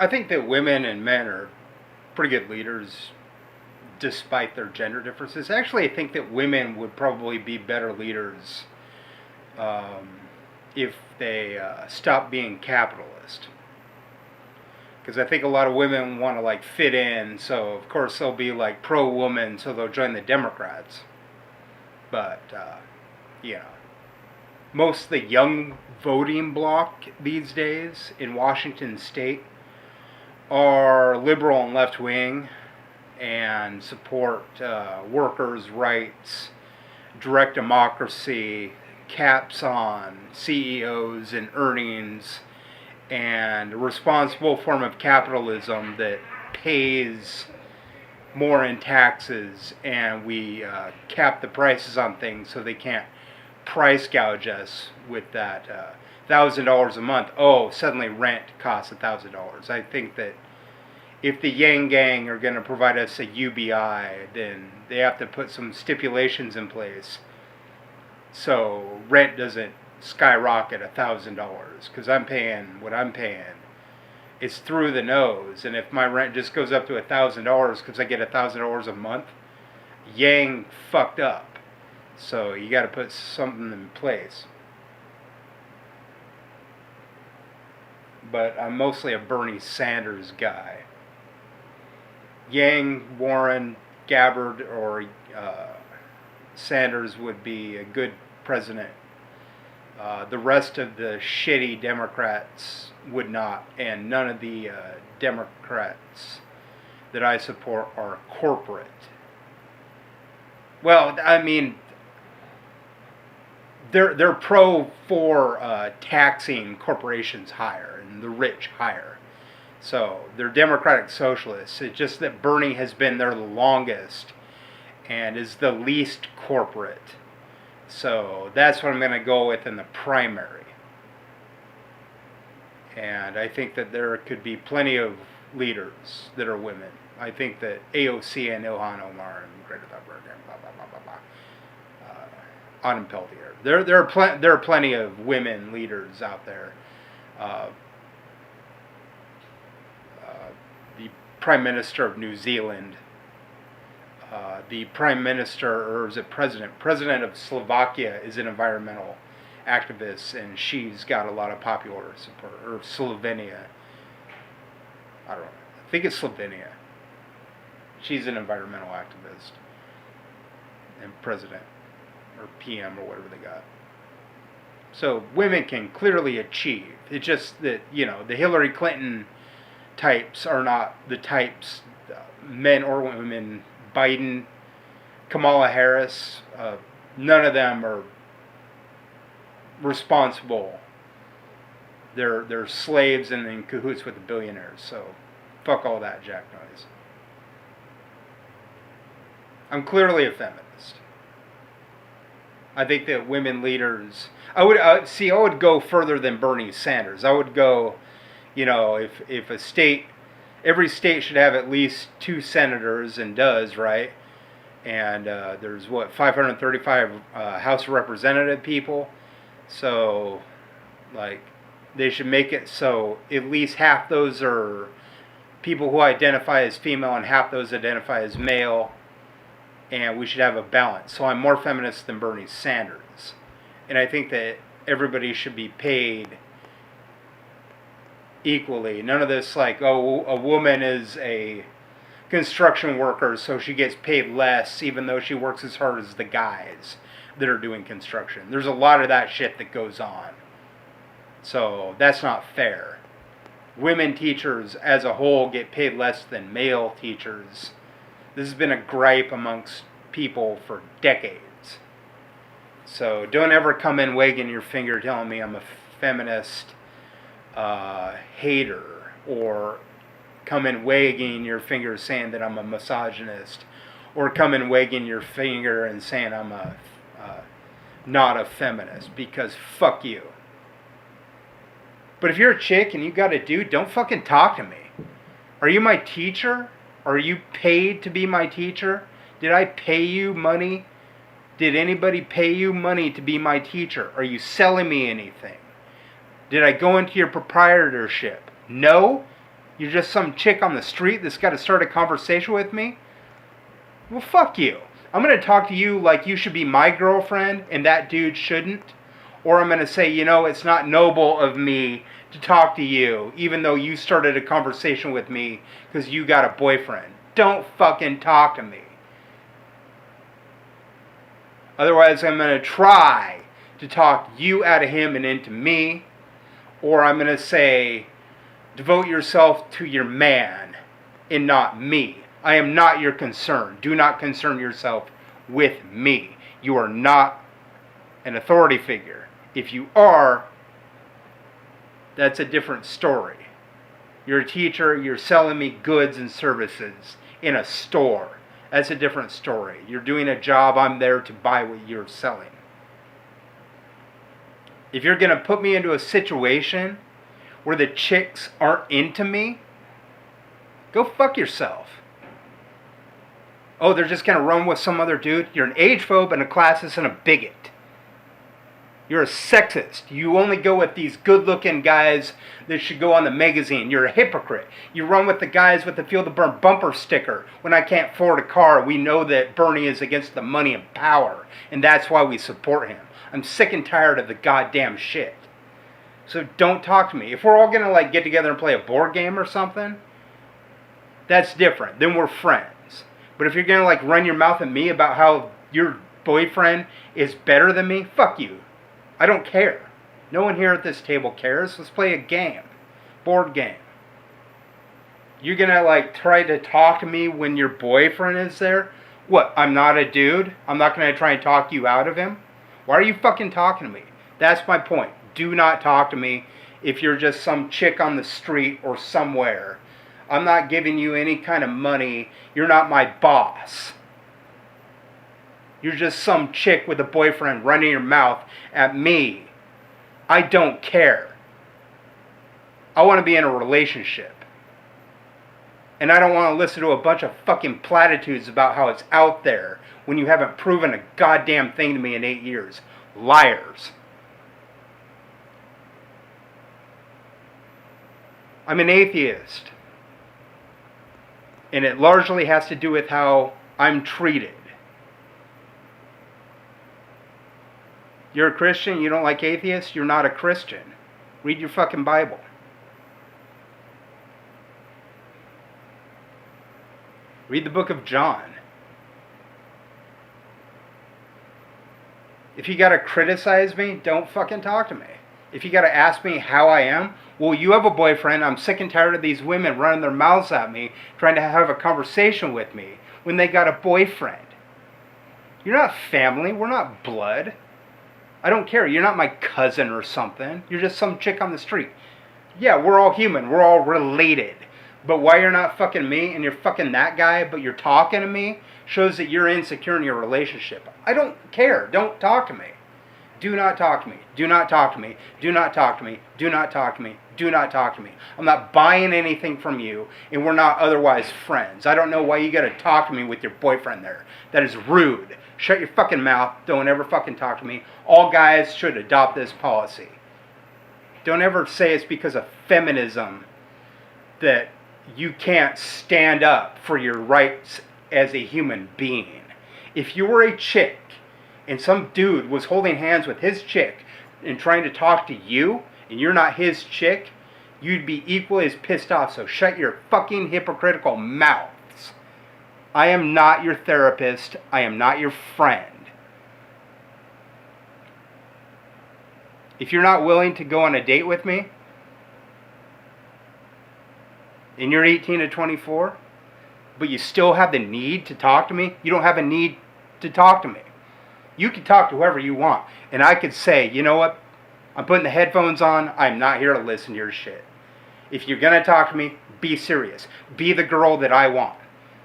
I think that women and men are pretty good leaders despite their gender differences. Actually, I think that women would probably be better leaders if they stop being capitalist. Because I think a lot of women want to like fit in, so of course they'll be like pro-woman, so they'll join the Democrats. But you know, most of the young voting bloc these days in Washington State are liberal and left-wing and support workers' rights, direct democracy, caps on CEOs and earnings, and a responsible form of capitalism that pays more in taxes, and we cap the prices on things so they can't price gouge us with that $1,000 a month. Oh, suddenly rent costs $1,000. I think that if the Yang Gang are going to provide us a UBI, then they have to put some stipulations in place so rent doesn't skyrocket $1,000, because I'm paying what I'm paying. It's through the nose, and if my rent just goes up to $1,000 because I get $1,000 a month, Yang fucked up. So you got to put something in place. But I'm mostly a Bernie Sanders guy. Yang, Warren, Gabbard, or Sanders would be a good president. The rest of the shitty Democrats would not, and none of the Democrats that I support are corporate. Well, I mean, they're pro for taxing corporations higher and the rich higher. So they're democratic socialists. It's just that Bernie has been there the longest and is the least corporate. So that's what I'm going to go with in the primary. And I think that there could be plenty of leaders that are women. I think that AOC and Ilhan Omar and Greta Thunberg and blah, blah, blah, blah, blah. Autumn Peltier. There are plenty of women leaders out there. The Prime Minister of New Zealand, the Prime Minister, or is it President of Slovakia is an environmental activist, and she's got a lot of popular support. Or Slovenia. I don't know. I think it's Slovenia. She's an environmental activist and president, or PM, or whatever they got. So women can clearly achieve. It's just that, you know, the Hillary Clinton types are not the types, men or women. Biden, Kamala Harris, none of them are responsible. They're slaves and in cahoots with the billionaires. So fuck all that jack noise. I'm clearly a feminist. I think that women leaders, I would go further than Bernie Sanders. I would go, you know, if a state, every state should have at least 2 senators, and does, right? And there's 535 House of Representative people. So, like, they should make it so at least half those are people who identify as female and half those identify as male. And we should have a balance. So I'm more feminist than Bernie Sanders. And I think that everybody should be paid equally. None of this like, oh, a woman is a construction worker, so she gets paid less even though she works as hard as the guys that are doing construction. There's a lot of that shit that goes on. So that's not fair. Women teachers as a whole get paid less than male teachers. This has been a gripe amongst people for decades. So don't ever come in wagging your finger telling me I'm a feminist hater, or come in wagging your finger saying that I'm a misogynist, or come in wagging your finger and saying I'm not a feminist, because fuck you. But if you're a chick and you got a dude, don't fucking talk to me. Are you my teacher? Are you paid to be my teacher? Did I pay you money? Did anybody pay you money to be my teacher? Are you selling me anything? Did I go into your proprietorship? No? You're just some chick on the street that's got to start a conversation with me? Well, fuck you. I'm going to talk to you like you should be my girlfriend and that dude shouldn't. Or I'm going to say, it's not noble of me to talk to you, even though you started a conversation with me because you got a boyfriend. Don't fucking talk to me. Otherwise, I'm going to try to talk you out of him and into me. Or I'm going to say, devote yourself to your man and not me. I am not your concern. Do not concern yourself with me. You are not an authority figure. If you are, that's a different story. You're a teacher. You're selling me goods and services in a store. That's a different story. You're doing a job. I'm there to buy what you're selling. If you're going to put me into a situation where the chicks aren't into me, go fuck yourself. Oh, they're just going to run with some other dude? You're an age-phobe and a classist and a bigot. You're a sexist. You only go with these good-looking guys that should go on the magazine. You're a hypocrite. You run with the guys with the Feel the Burn bumper sticker. When I can't afford a car, we know that Bernie is against the money and power, and that's why we support him. I'm sick and tired of the goddamn shit. So don't talk to me. If we're all going to get together and play a board game or something, that's different. Then we're friends. But if you're going to run your mouth at me about how your boyfriend is better than me, fuck you. I don't care. No one here at this table cares. Let's play a game. Board game. You're going to try to talk to me when your boyfriend is there? What, I'm not a dude? I'm not going to try and talk you out of him? Why are you fucking talking to me? That's my point. Do not talk to me if you're just some chick on the street or somewhere. I'm not giving you any kind of money. You're not my boss. You're just some chick with a boyfriend running your mouth at me. I don't care. I want to be in a relationship. And I don't want to listen to a bunch of fucking platitudes about how it's out there when you haven't proven a goddamn thing to me in 8 years. Liars. I'm an atheist. And it largely has to do with how I'm treated. You're a Christian, you don't like atheists, you're not a Christian. Read your fucking Bible. Read the book of John. If you gotta criticize me, don't fucking talk to me. If you gotta ask me how I am, well, you have a boyfriend. I'm sick and tired of these women running their mouths at me, trying to have a conversation with me when they got a boyfriend. You're not family. We're not blood. I don't care. You're not my cousin or something. You're just some chick on the street. Yeah, we're all human. We're all related. But why you're not fucking me and you're fucking that guy, but you're talking to me, shows that you're insecure in your relationship. I don't care. Don't talk to me. Do not talk to me. Do not talk to me. Do not talk to me. Do not talk to me. Do not talk to me. I'm not buying anything from you, and we're not otherwise friends. I don't know why you gotta talk to me with your boyfriend there. That is rude. Shut your fucking mouth. Don't ever fucking talk to me. All guys should adopt this policy. Don't ever say it's because of feminism that you can't stand up for your rights as a human being. If you were a chick and some dude was holding hands with his chick and trying to talk to you, and you're not his chick, you'd be equally as pissed off. So shut your fucking hypocritical mouths. I am not your therapist. I am not your friend. If you're not willing to go on a date with me, and you're 18 to 24, but you still have the need to talk to me, you don't have a need to talk to me. You can talk to whoever you want. And I could say, you know what? I'm putting the headphones on. I'm not here to listen to your shit. If you're going to talk to me, be serious. Be the girl that I want.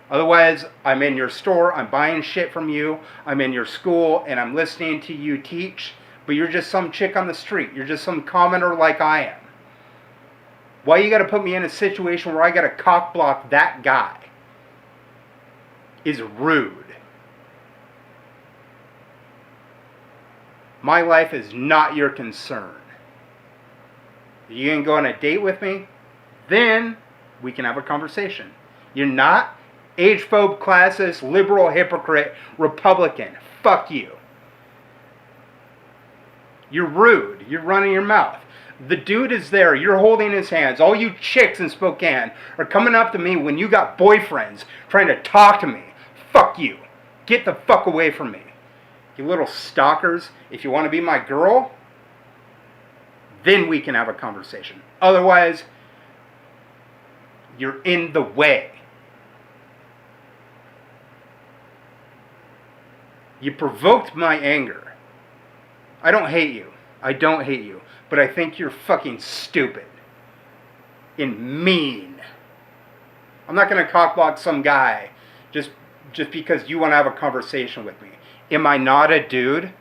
Otherwise, I'm in your store. I'm buying shit from you. I'm in your school. And I'm listening to you teach. But you're just some chick on the street. You're just some commenter like I am. Why you got to put me in a situation where I got to cockblock that guy is rude. My life is not your concern. You can go on a date with me, then we can have a conversation. You're not age-phobe, classist, liberal, hypocrite, Republican. Fuck you. You're rude. You're running your mouth. The dude is there. You're holding his hands. All you chicks in Spokane are coming up to me when you got boyfriends trying to talk to me. Fuck you. Get the fuck away from me. You little stalkers. If you want to be my girl, then we can have a conversation. Otherwise, you're in the way. You provoked my anger. I don't hate you. I don't hate you. But I think you're fucking stupid. And mean. I'm not going to cockblock some guy just because you want to have a conversation with me. Am I not a dude?